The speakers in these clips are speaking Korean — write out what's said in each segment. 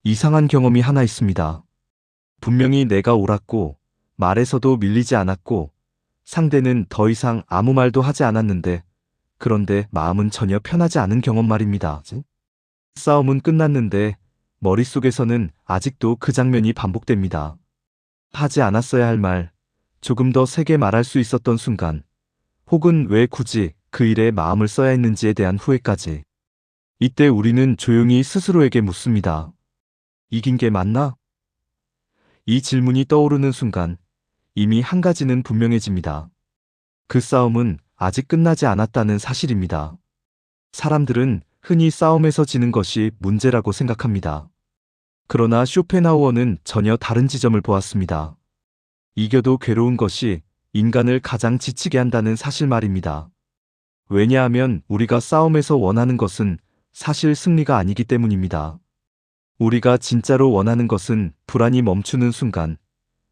이상한 경험이 하나 있습니다. 분명히 내가 옳았고, 말에서도 밀리지 않았고, 상대는 더 이상 아무 말도 하지 않았는데, 그런데 마음은 전혀 편하지 않은 경험 말입니다. 싸움은 끝났는데, 머릿속에서는 아직도 그 장면이 반복됩니다. 하지 않았어야 할 말, 조금 더 세게 말할 수 있었던 순간, 혹은 왜 굳이 그 일에 마음을 써야 했는지에 대한 후회까지. 이때 우리는 조용히 스스로에게 묻습니다. 이긴 게 맞나? 이 질문이 떠오르는 순간 이미 한 가지는 분명해집니다. 그 싸움은 아직 끝나지 않았다는 사실입니다. 사람들은 흔히 싸움에서 지는 것이 문제라고 생각합니다. 그러나 쇼펜하우어는 전혀 다른 지점을 보았습니다. 이겨도 괴로운 것이 인간을 가장 지치게 한다는 사실 말입니다. 왜냐하면 우리가 싸움에서 원하는 것은 사실 승리가 아니기 때문입니다. 우리가 진짜로 원하는 것은 불안이 멈추는 순간,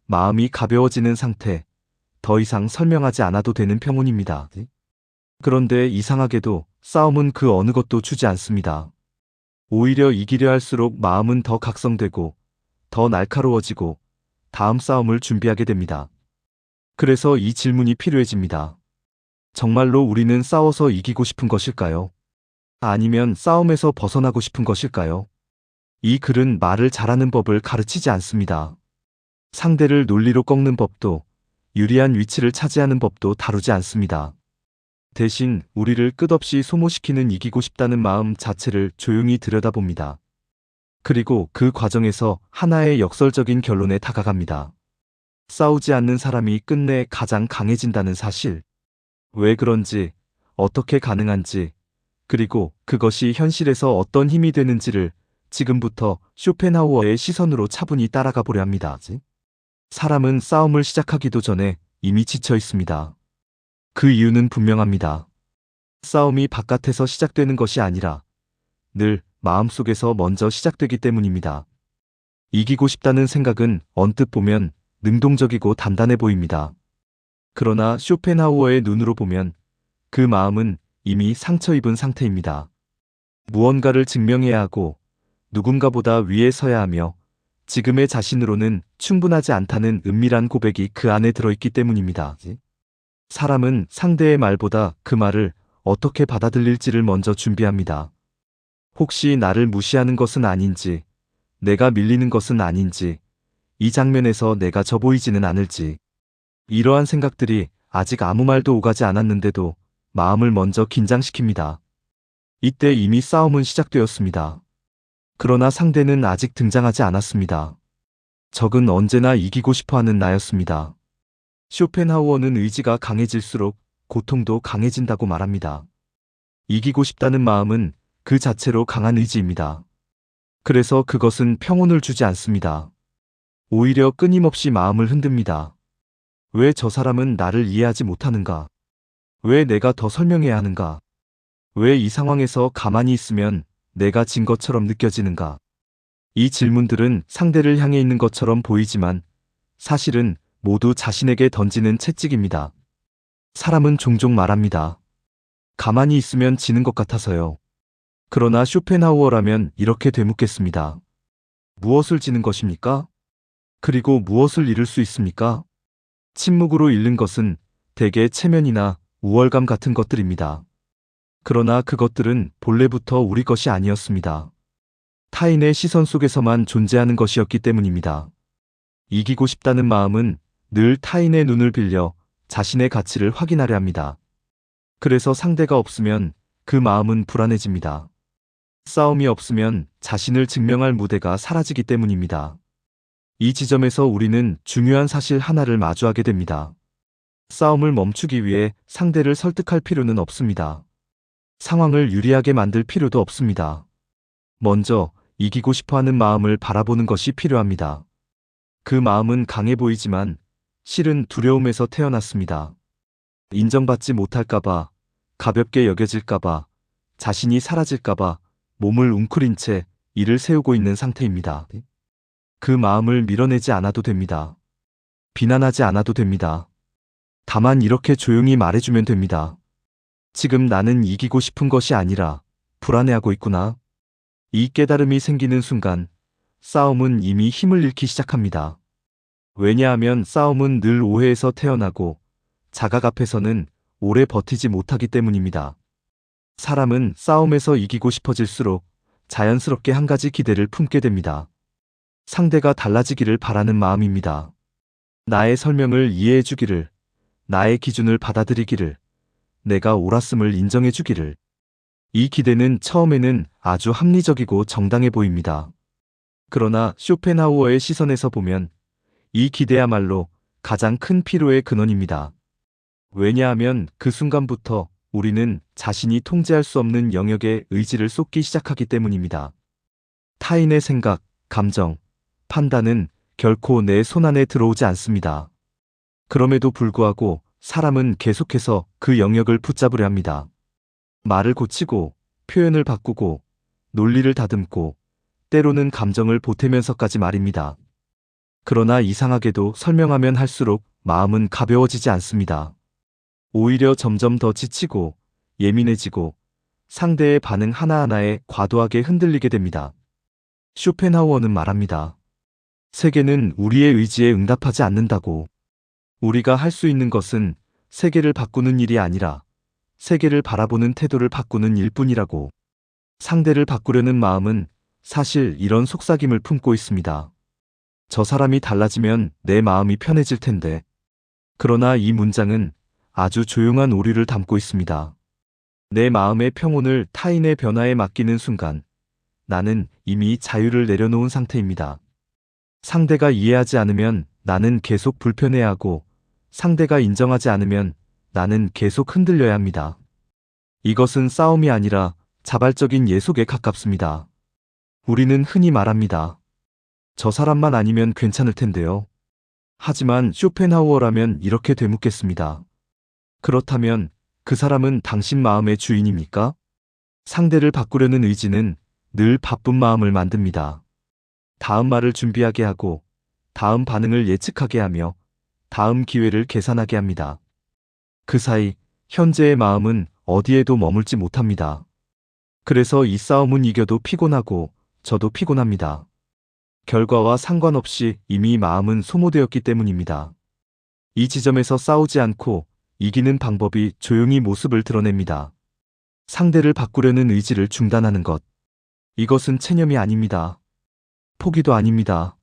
마음이 가벼워지는 상태, 더 이상 설명하지 않아도 되는 평온입니다. 그런데 이상하게도 싸움은 그 어느 것도 주지 않습니다. 오히려 이기려 할수록 마음은 더 각성되고, 더 날카로워지고, 다음 싸움을 준비하게 됩니다. 그래서 이 질문이 필요해집니다. 정말로 우리는 싸워서 이기고 싶은 것일까요? 아니면 싸움에서 벗어나고 싶은 것일까요? 이 글은 말을 잘하는 법을 가르치지 않습니다. 상대를 논리로 꺾는 법도, 유리한 위치를 차지하는 법도 다루지 않습니다. 대신 우리를 끝없이 소모시키는 이기고 싶다는 마음 자체를 조용히 들여다봅니다. 그리고 그 과정에서 하나의 역설적인 결론에 다가갑니다. 싸우지 않는 사람이 끝내 가장 강해진다는 사실. 왜 그런지, 어떻게 가능한지, 그리고 그것이 현실에서 어떤 힘이 되는지를 지금부터 쇼펜하우어의 시선으로 차분히 따라가 보려 합니다. 사람은 싸움을 시작하기도 전에 이미 지쳐 있습니다. 그 이유는 분명합니다. 싸움이 바깥에서 시작되는 것이 아니라 늘 마음속에서 먼저 시작되기 때문입니다. 이기고 싶다는 생각은 언뜻 보면 능동적이고 단단해 보입니다. 그러나 쇼펜하우어의 눈으로 보면 그 마음은 이미 상처 입은 상태입니다. 무언가를 증명해야 하고 누군가보다 위에 서야 하며 지금의 자신으로는 충분하지 않다는 은밀한 고백이 그 안에 들어있기 때문입니다. 사람은 상대의 말보다 그 말을 어떻게 받아들일지를 먼저 준비합니다. 혹시 나를 무시하는 것은 아닌지, 내가 밀리는 것은 아닌지, 이 장면에서 내가 져 보이지는 않을지. 이러한 생각들이 아직 아무 말도 오가지 않았는데도 마음을 먼저 긴장시킵니다. 이때 이미 싸움은 시작되었습니다. 그러나 상대는 아직 등장하지 않았습니다. 적은 언제나 이기고 싶어하는 나였습니다. 쇼펜하우어는 의지가 강해질수록 고통도 강해진다고 말합니다. 이기고 싶다는 마음은 그 자체로 강한 의지입니다. 그래서 그것은 평온을 주지 않습니다. 오히려 끊임없이 마음을 흔듭니다. 왜 저 사람은 나를 이해하지 못하는가? 왜 내가 더 설명해야 하는가? 왜 이 상황에서 가만히 있으면 내가 진 것처럼 느껴지는가? 이 질문들은 상대를 향해 있는 것처럼 보이지만 사실은 모두 자신에게 던지는 채찍입니다. 사람은 종종 말합니다. 가만히 있으면 지는 것 같아서요. 그러나 쇼펜하우어라면 이렇게 되묻겠습니다. 무엇을 지는 것입니까? 그리고 무엇을 잃을 수 있습니까? 침묵으로 잃는 것은 대개 체면이나 우월감 같은 것들입니다. 그러나 그것들은 본래부터 우리 것이 아니었습니다. 타인의 시선 속에서만 존재하는 것이었기 때문입니다. 이기고 싶다는 마음은 늘 타인의 눈을 빌려 자신의 가치를 확인하려 합니다. 그래서 상대가 없으면 그 마음은 불안해집니다. 싸움이 없으면 자신을 증명할 무대가 사라지기 때문입니다. 이 지점에서 우리는 중요한 사실 하나를 마주하게 됩니다. 싸움을 멈추기 위해 상대를 설득할 필요는 없습니다. 상황을 유리하게 만들 필요도 없습니다. 먼저 이기고 싶어하는 마음을 바라보는 것이 필요합니다. 그 마음은 강해 보이지만 실은 두려움에서 태어났습니다. 인정받지 못할까봐, 가볍게 여겨질까봐, 자신이 사라질까봐 몸을 웅크린 채 이를 세우고 있는 상태입니다. 그 마음을 밀어내지 않아도 됩니다. 비난하지 않아도 됩니다. 다만 이렇게 조용히 말해주면 됩니다. 지금 나는 이기고 싶은 것이 아니라 불안해하고 있구나. 이 깨달음이 생기는 순간 싸움은 이미 힘을 잃기 시작합니다. 왜냐하면 싸움은 늘 오해에서 태어나고 자각 앞에서는 오래 버티지 못하기 때문입니다. 사람은 싸움에서 이기고 싶어질수록 자연스럽게 한 가지 기대를 품게 됩니다. 상대가 달라지기를 바라는 마음입니다. 나의 설명을 이해해 주기를, 나의 기준을 받아들이기를, 내가 옳았음을 인정해 주기를. 이 기대는 처음에는 아주 합리적이고 정당해 보입니다. 그러나 쇼펜하우어의 시선에서 보면 이 기대야말로 가장 큰 피로의 근원입니다. 왜냐하면 그 순간부터 우리는 자신이 통제할 수 없는 영역에 의지를 쏟기 시작하기 때문입니다. 타인의 생각, 감정, 판단은 결코 내 손안에 들어오지 않습니다. 그럼에도 불구하고 사람은 계속해서 그 영역을 붙잡으려 합니다. 말을 고치고, 표현을 바꾸고, 논리를 다듬고, 때로는 감정을 보태면서까지 말입니다. 그러나 이상하게도 설명하면 할수록 마음은 가벼워지지 않습니다. 오히려 점점 더 지치고, 예민해지고, 상대의 반응 하나하나에 과도하게 흔들리게 됩니다. 쇼펜하우어는 말합니다. 세계는 우리의 의지에 응답하지 않는다고. 우리가 할 수 있는 것은 세계를 바꾸는 일이 아니라 세계를 바라보는 태도를 바꾸는 일뿐이라고. 상대를 바꾸려는 마음은 사실 이런 속삭임을 품고 있습니다. 저 사람이 달라지면 내 마음이 편해질 텐데. 그러나 이 문장은 아주 조용한 오류를 담고 있습니다. 내 마음의 평온을 타인의 변화에 맡기는 순간 나는 이미 자유를 내려놓은 상태입니다. 상대가 이해하지 않으면 나는 계속 불편해하고 상대가 인정하지 않으면 나는 계속 흔들려야 합니다. 이것은 싸움이 아니라 자발적인 예속에 가깝습니다. 우리는 흔히 말합니다. 저 사람만 아니면 괜찮을 텐데요. 하지만 쇼펜하우어라면 이렇게 되묻겠습니다. 그렇다면 그 사람은 당신 마음의 주인입니까? 상대를 바꾸려는 의지는 늘 바쁜 마음을 만듭니다. 다음 말을 준비하게 하고, 다음 반응을 예측하게 하며, 다음 기회를 계산하게 합니다. 그 사이 현재의 마음은 어디에도 머물지 못합니다. 그래서 이 싸움은 이겨도 피곤하고 저도 피곤합니다. 결과와 상관없이 이미 마음은 소모되었기 때문입니다. 이 지점에서 싸우지 않고 이기는 방법이 조용히 모습을 드러냅니다. 상대를 바꾸려는 의지를 중단하는 것. 이것은 체념이 아닙니다. 포기도 아닙니다.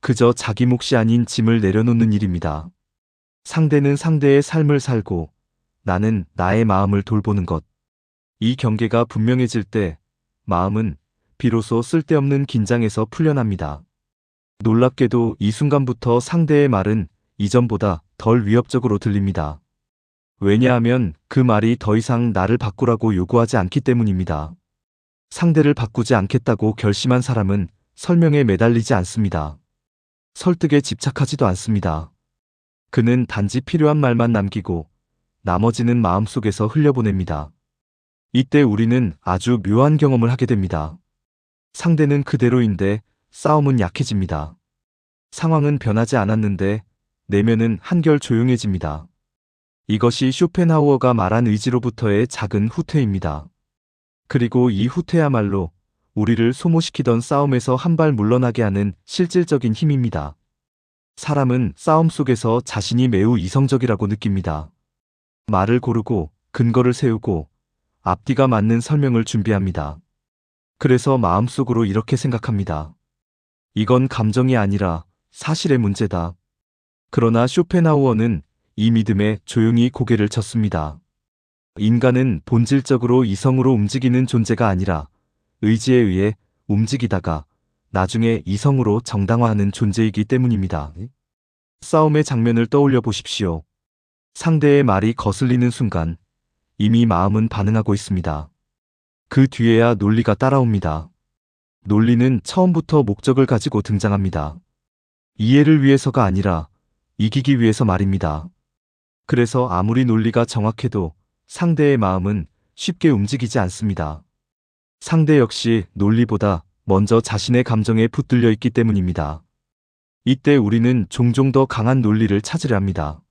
그저 자기 몫이 아닌 짐을 내려놓는 일입니다. 상대는 상대의 삶을 살고 나는 나의 마음을 돌보는 것. 이 경계가 분명해질 때 마음은 비로소 쓸데없는 긴장에서 풀려납니다. 놀랍게도 이 순간부터 상대의 말은 이전보다 덜 위협적으로 들립니다. 왜냐하면 그 말이 더 이상 나를 바꾸라고 요구하지 않기 때문입니다. 상대를 바꾸지 않겠다고 결심한 사람은 설명에 매달리지 않습니다. 설득에 집착하지도 않습니다. 그는 단지 필요한 말만 남기고 나머지는 마음속에서 흘려보냅니다. 이때 우리는 아주 묘한 경험을 하게 됩니다. 상대는 그대로인데 싸움은 약해집니다. 상황은 변하지 않았는데 내면은 한결 조용해집니다. 이것이 쇼펜하우어가 말한 의지로부터의 작은 후퇴입니다. 그리고 이 후퇴야말로 우리를 소모시키던 싸움에서 한 발 물러나게 하는 실질적인 힘입니다. 사람은 싸움 속에서 자신이 매우 이성적이라고 느낍니다. 말을 고르고 근거를 세우고 앞뒤가 맞는 설명을 준비합니다. 그래서 마음속으로 이렇게 생각합니다. 이건 감정이 아니라 사실의 문제다. 그러나 쇼펜하우어는 이 믿음에 조용히 고개를 쳤습니다. 인간은 본질적으로 이성으로 움직이는 존재가 아니라 의지에 의해 움직이다가 나중에 이성으로 정당화하는 존재이기 때문입니다. 싸움의 장면을 떠올려 보십시오. 상대의 말이 거슬리는 순간 이미 마음은 반응하고 있습니다. 그 뒤에야 논리가 따라옵니다. 논리는 처음부터 목적을 가지고 등장합니다. 이해를 위해서가 아니라 이기기 위해서 말입니다. 그래서 아무리 논리가 정확해도 상대의 마음은 쉽게 움직이지 않습니다. 상대 역시 논리보다 먼저 자신의 감정에 붙들려 있기 때문입니다. 이때 우리는 종종 더 강한 논리를 찾으려 합니다.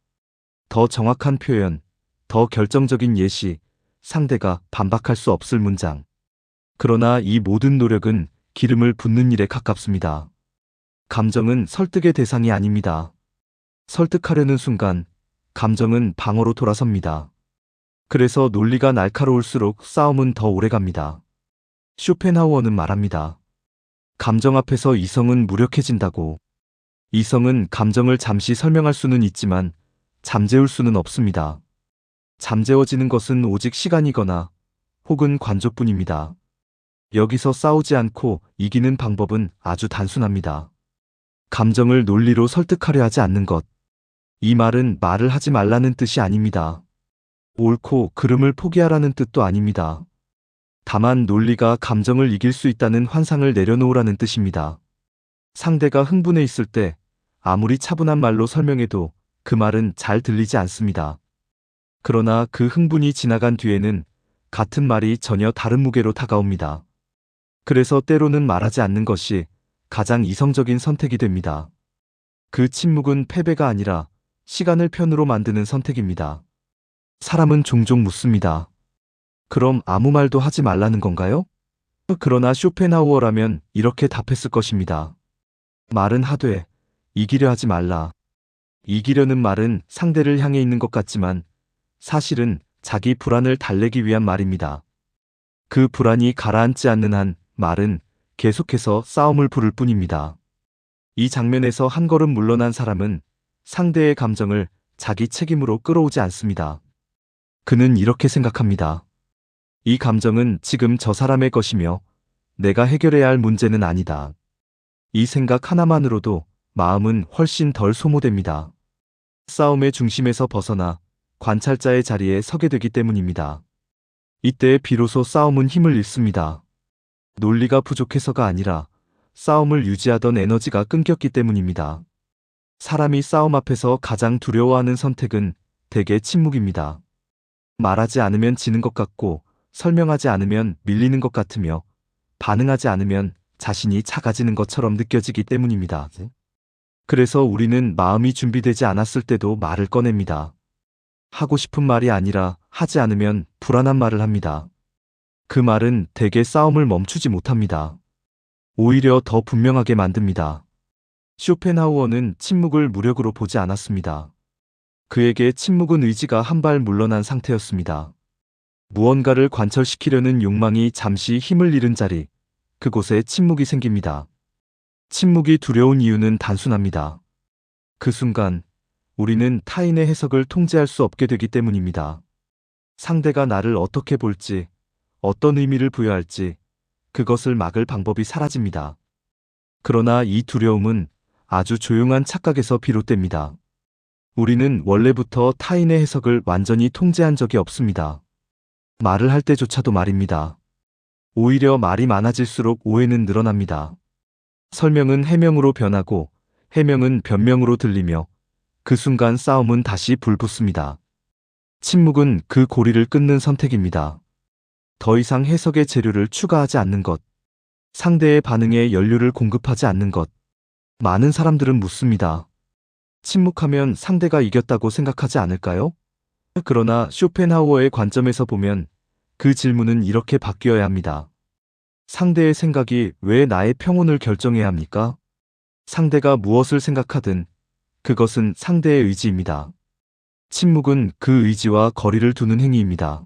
더 정확한 표현, 더 결정적인 예시, 상대가 반박할 수 없을 문장. 그러나 이 모든 노력은 기름을 붓는 일에 가깝습니다. 감정은 설득의 대상이 아닙니다. 설득하려는 순간 감정은 방어로 돌아섭니다. 그래서 논리가 날카로울수록 싸움은 더 오래갑니다. 쇼펜하우어는 말합니다. 감정 앞에서 이성은 무력해진다고. 이성은 감정을 잠시 설명할 수는 있지만 잠재울 수는 없습니다. 잠재워지는 것은 오직 시간이거나 혹은 관조뿐입니다. 여기서 싸우지 않고 이기는 방법은 아주 단순합니다. 감정을 논리로 설득하려 하지 않는 것. 이 말은 말을 하지 말라는 뜻이 아닙니다. 옳고 그름을 포기하라는 뜻도 아닙니다. 다만 논리가 감정을 이길 수 있다는 환상을 내려놓으라는 뜻입니다. 상대가 흥분해 있을 때 아무리 차분한 말로 설명해도 그 말은 잘 들리지 않습니다. 그러나 그 흥분이 지나간 뒤에는 같은 말이 전혀 다른 무게로 다가옵니다. 그래서 때로는 말하지 않는 것이 가장 이성적인 선택이 됩니다. 그 침묵은 패배가 아니라 시간을 편으로 만드는 선택입니다. 사람은 종종 묻습니다. 그럼 아무 말도 하지 말라는 건가요? 그러나 쇼펜하우어라면 이렇게 답했을 것입니다. 말은 하되 이기려 하지 말라. 이기려는 말은 상대를 향해 있는 것 같지만 사실은 자기 불안을 달래기 위한 말입니다. 그 불안이 가라앉지 않는 한 말은 계속해서 싸움을 부를 뿐입니다. 이 장면에서 한 걸음 물러난 사람은 상대의 감정을 자기 책임으로 끌어오지 않습니다. 그는 이렇게 생각합니다. 이 감정은 지금 저 사람의 것이며 내가 해결해야 할 문제는 아니다. 이 생각 하나만으로도 마음은 훨씬 덜 소모됩니다. 싸움의 중심에서 벗어나 관찰자의 자리에 서게 되기 때문입니다. 이때 비로소 싸움은 힘을 잃습니다. 논리가 부족해서가 아니라 싸움을 유지하던 에너지가 끊겼기 때문입니다. 사람이 싸움 앞에서 가장 두려워하는 선택은 대개 침묵입니다. 말하지 않으면 지는 것 같고 설명하지 않으면 밀리는 것 같으며 반응하지 않으면 자신이 작아지는 것처럼 느껴지기 때문입니다. 그래서 우리는 마음이 준비되지 않았을 때도 말을 꺼냅니다. 하고 싶은 말이 아니라 하지 않으면 불안한 말을 합니다. 그 말은 대개 싸움을 멈추지 못합니다. 오히려 더 분명하게 만듭니다. 쇼펜하우어는 침묵을 무력으로 보지 않았습니다. 그에게 침묵은 의지가 한 발 물러난 상태였습니다. 무언가를 관철시키려는 욕망이 잠시 힘을 잃은 자리, 그곳에 침묵이 생깁니다. 침묵이 두려운 이유는 단순합니다. 그 순간 우리는 타인의 해석을 통제할 수 없게 되기 때문입니다. 상대가 나를 어떻게 볼지, 어떤 의미를 부여할지 그것을 막을 방법이 사라집니다. 그러나 이 두려움은 아주 조용한 착각에서 비롯됩니다. 우리는 원래부터 타인의 해석을 완전히 통제한 적이 없습니다. 말을 할 때조차도 말입니다. 오히려 말이 많아질수록 오해는 늘어납니다. 설명은 해명으로 변하고 해명은 변명으로 들리며 그 순간 싸움은 다시 불붙습니다. 침묵은 그 고리를 끊는 선택입니다. 더 이상 해석의 재료를 추가하지 않는 것, 상대의 반응에 연료를 공급하지 않는 것. 많은 사람들은 묻습니다. 침묵하면 상대가 이겼다고 생각하지 않을까요? 그러나 쇼펜하우어의 관점에서 보면 그 질문은 이렇게 바뀌어야 합니다. 상대의 생각이 왜 나의 평온을 결정해야 합니까? 상대가 무엇을 생각하든 그것은 상대의 의지입니다. 침묵은 그 의지와 거리를 두는 행위입니다.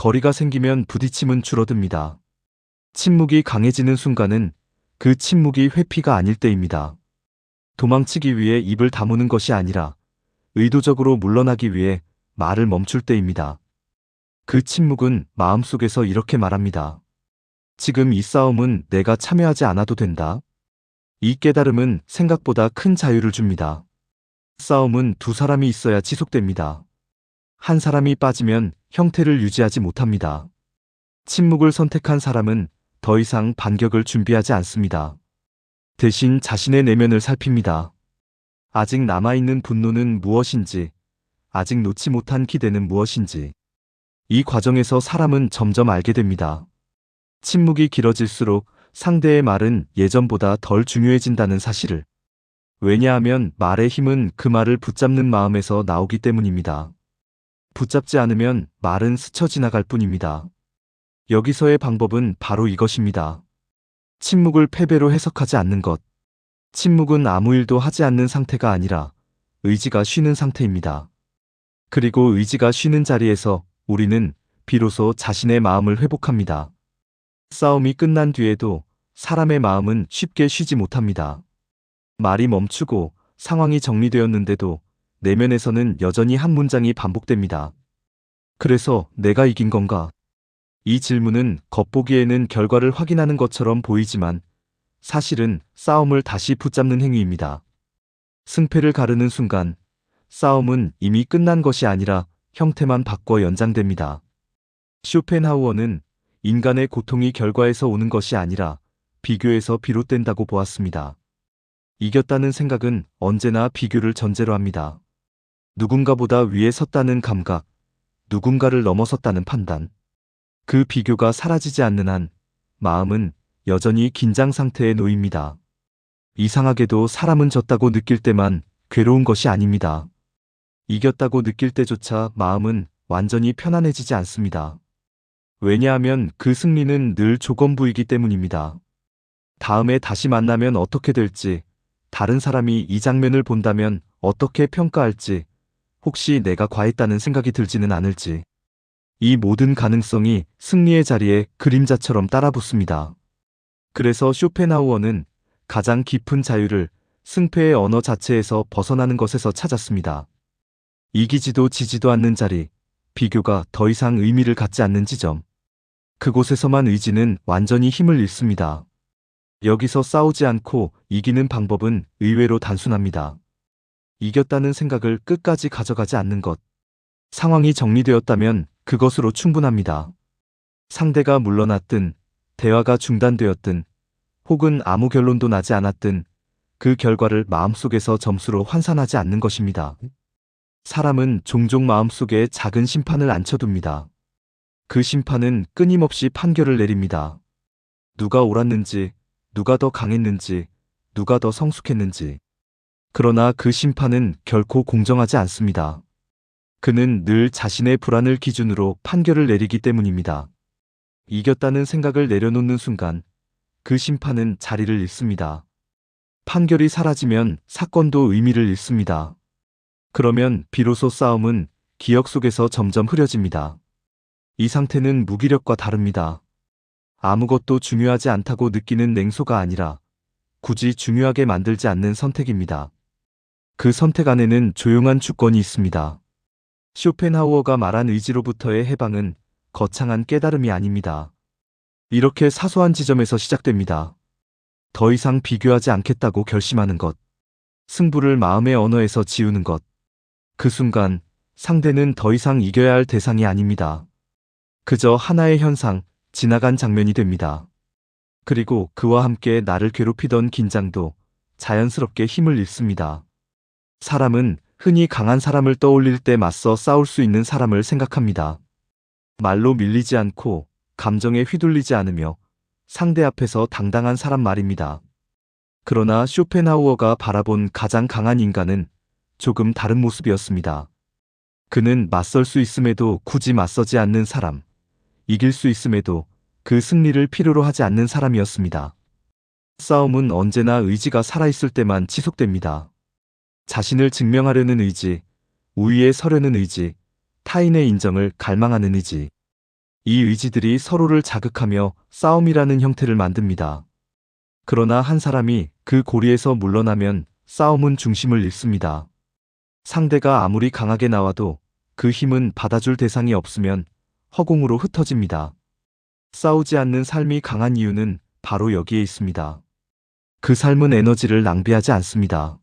거리가 생기면 부딪힘은 줄어듭니다. 침묵이 강해지는 순간은 그 침묵이 회피가 아닐 때입니다. 도망치기 위해 입을 다무는 것이 아니라 의도적으로 물러나기 위해 말을 멈출 때입니다. 그 침묵은 마음속에서 이렇게 말합니다. 지금 이 싸움은 내가 참여하지 않아도 된다. 이 깨달음은 생각보다 큰 자유를 줍니다. 싸움은 두 사람이 있어야 지속됩니다. 한 사람이 빠지면 형태를 유지하지 못합니다. 침묵을 선택한 사람은 더 이상 반격을 준비하지 않습니다. 대신 자신의 내면을 살핍니다. 아직 남아있는 분노는 무엇인지, 아직 놓지 못한 기대는 무엇인지. 이 과정에서 사람은 점점 알게 됩니다. 침묵이 길어질수록 상대의 말은 예전보다 덜 중요해진다는 사실을. 왜냐하면 말의 힘은 그 말을 붙잡는 마음에서 나오기 때문입니다. 붙잡지 않으면 말은 스쳐 지나갈 뿐입니다. 여기서의 방법은 바로 이것입니다. 침묵을 패배로 해석하지 않는 것. 침묵은 아무 일도 하지 않는 상태가 아니라 의지가 쉬는 상태입니다. 그리고 의지가 쉬는 자리에서 우리는 비로소 자신의 마음을 회복합니다. 싸움이 끝난 뒤에도 사람의 마음은 쉽게 쉬지 못합니다. 말이 멈추고 상황이 정리되었는데도 내면에서는 여전히 한 문장이 반복됩니다. 그래서 내가 이긴 건가? 이 질문은 겉보기에는 결과를 확인하는 것처럼 보이지만 사실은 싸움을 다시 붙잡는 행위입니다. 승패를 가르는 순간 싸움은 이미 끝난 것이 아니라 형태만 바꿔 연장됩니다. 쇼펜하우어는 인간의 고통이 결과에서 오는 것이 아니라 비교에서 비롯된다고 보았습니다. 이겼다는 생각은 언제나 비교를 전제로 합니다. 누군가보다 위에 섰다는 감각, 누군가를 넘어섰다는 판단. 그 비교가 사라지지 않는 한 마음은 여전히 긴장 상태에 놓입니다. 이상하게도 사람은 졌다고 느낄 때만 괴로운 것이 아닙니다. 이겼다고 느낄 때조차 마음은 완전히 편안해지지 않습니다. 왜냐하면 그 승리는 늘 조건부이기 때문입니다. 다음에 다시 만나면 어떻게 될지, 다른 사람이 이 장면을 본다면 어떻게 평가할지, 혹시 내가 과했다는 생각이 들지는 않을지. 이 모든 가능성이 승리의 자리에 그림자처럼 따라붙습니다. 그래서 쇼펜하우어는 가장 깊은 자유를 승패의 언어 자체에서 벗어나는 것에서 찾았습니다. 이기지도 지지도 않는 자리, 비교가 더 이상 의미를 갖지 않는 지점. 그곳에서만 의지는 완전히 힘을 잃습니다. 여기서 싸우지 않고 이기는 방법은 의외로 단순합니다. 이겼다는 생각을 끝까지 가져가지 않는 것. 상황이 정리되었다면 그것으로 충분합니다. 상대가 물러났든, 대화가 중단되었든, 혹은 아무 결론도 나지 않았든 그 결과를 마음속에서 점수로 환산하지 않는 것입니다. 사람은 종종 마음속에 작은 심판을 앉혀둡니다. 그 심판은 끊임없이 판결을 내립니다. 누가 옳았는지, 누가 더 강했는지, 누가 더 성숙했는지. 그러나 그 심판은 결코 공정하지 않습니다. 그는 늘 자신의 불안을 기준으로 판결을 내리기 때문입니다. 이겼다는 생각을 내려놓는 순간 그 심판은 자리를 잃습니다. 판결이 사라지면 사건도 의미를 잃습니다. 그러면 비로소 싸움은 기억 속에서 점점 흐려집니다. 이 상태는 무기력과 다릅니다. 아무것도 중요하지 않다고 느끼는 냉소가 아니라 굳이 중요하게 만들지 않는 선택입니다. 그 선택 안에는 조용한 주권이 있습니다. 쇼펜하우어가 말한 의지로부터의 해방은 거창한 깨달음이 아닙니다. 이렇게 사소한 지점에서 시작됩니다. 더 이상 비교하지 않겠다고 결심하는 것. 승부를 마음의 언어에서 지우는 것. 그 순간 상대는 더 이상 이겨야 할 대상이 아닙니다. 그저 하나의 현상, 지나간 장면이 됩니다. 그리고 그와 함께 나를 괴롭히던 긴장도 자연스럽게 힘을 잃습니다. 사람은 흔히 강한 사람을 떠올릴 때 맞서 싸울 수 있는 사람을 생각합니다. 말로 밀리지 않고 감정에 휘둘리지 않으며 상대 앞에서 당당한 사람 말입니다. 그러나 쇼펜하우어가 바라본 가장 강한 인간은 조금 다른 모습이었습니다. 그는 맞설 수 있음에도 굳이 맞서지 않는 사람, 이길 수 있음에도 그 승리를 필요로 하지 않는 사람이었습니다. 싸움은 언제나 의지가 살아있을 때만 지속됩니다. 자신을 증명하려는 의지, 우위에 서려는 의지, 타인의 인정을 갈망하는 의지. 이 의지들이 서로를 자극하며 싸움이라는 형태를 만듭니다. 그러나 한 사람이 그 고리에서 물러나면 싸움은 중심을 잃습니다. 상대가 아무리 강하게 나와도 그 힘은 받아줄 대상이 없으면 허공으로 흩어집니다. 싸우지 않는 삶이 강한 이유는 바로 여기에 있습니다. 그 삶은 에너지를 낭비하지 않습니다.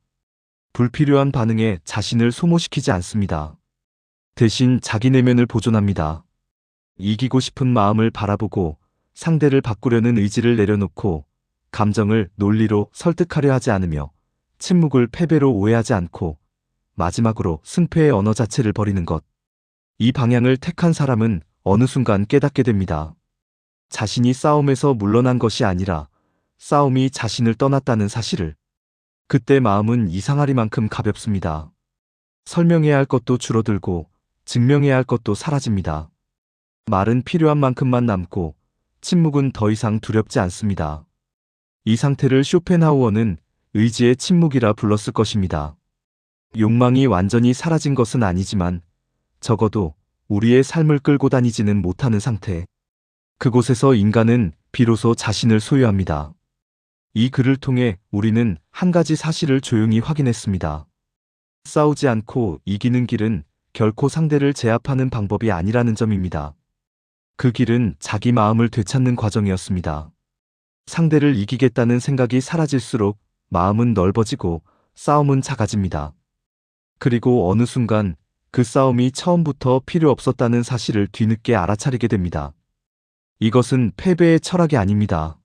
불필요한 반응에 자신을 소모시키지 않습니다. 대신 자기 내면을 보존합니다. 이기고 싶은 마음을 바라보고 상대를 바꾸려는 의지를 내려놓고 감정을 논리로 설득하려 하지 않으며 침묵을 패배로 오해하지 않고 마지막으로 승패의 언어 자체를 버리는 것. 이 방향을 택한 사람은 어느 순간 깨닫게 됩니다. 자신이 싸움에서 물러난 것이 아니라 싸움이 자신을 떠났다는 사실을. 그때 마음은 이상하리만큼 가볍습니다. 설명해야 할 것도 줄어들고 증명해야 할 것도 사라집니다. 말은 필요한 만큼만 남고 침묵은 더 이상 두렵지 않습니다. 이 상태를 쇼펜하우어는 의지의 침묵이라 불렀을 것입니다. 욕망이 완전히 사라진 것은 아니지만 적어도 우리의 삶을 끌고 다니지는 못하는 상태. 그곳에서 인간은 비로소 자신을 소유합니다. 이 글을 통해 우리는 한 가지 사실을 조용히 확인했습니다. 싸우지 않고 이기는 길은 결코 상대를 제압하는 방법이 아니라는 점입니다. 그 길은 자기 마음을 되찾는 과정이었습니다. 상대를 이기겠다는 생각이 사라질수록 마음은 넓어지고 싸움은 작아집니다. 그리고 어느 순간 그 싸움이 처음부터 필요 없었다는 사실을 뒤늦게 알아차리게 됩니다. 이것은 패배의 철학이 아닙니다.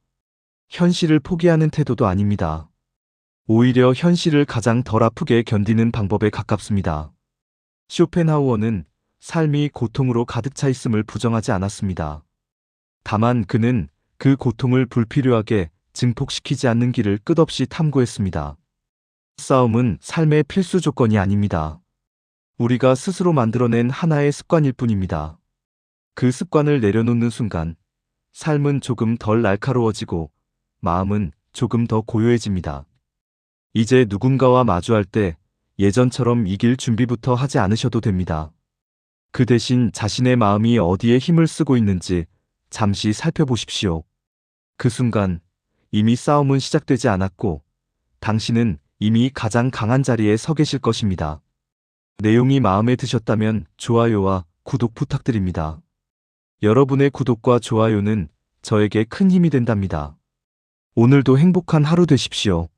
현실을 포기하는 태도도 아닙니다. 오히려 현실을 가장 덜 아프게 견디는 방법에 가깝습니다. 쇼펜하우어는 삶이 고통으로 가득 차 있음을 부정하지 않았습니다. 다만 그는 그 고통을 불필요하게 증폭시키지 않는 길을 끝없이 탐구했습니다. 싸움은 삶의 필수 조건이 아닙니다. 우리가 스스로 만들어낸 하나의 습관일 뿐입니다. 그 습관을 내려놓는 순간 삶은 조금 덜 날카로워지고 마음은 조금 더 고요해집니다. 이제 누군가와 마주할 때 예전처럼 이길 준비부터 하지 않으셔도 됩니다. 그 대신 자신의 마음이 어디에 힘을 쓰고 있는지 잠시 살펴보십시오. 그 순간 이미 싸움은 시작되지 않았고 당신은 이미 가장 강한 자리에 서 계실 것입니다. 내용이 마음에 드셨다면 좋아요와 구독 부탁드립니다. 여러분의 구독과 좋아요는 저에게 큰 힘이 된답니다. 오늘도 행복한 하루 되십시오.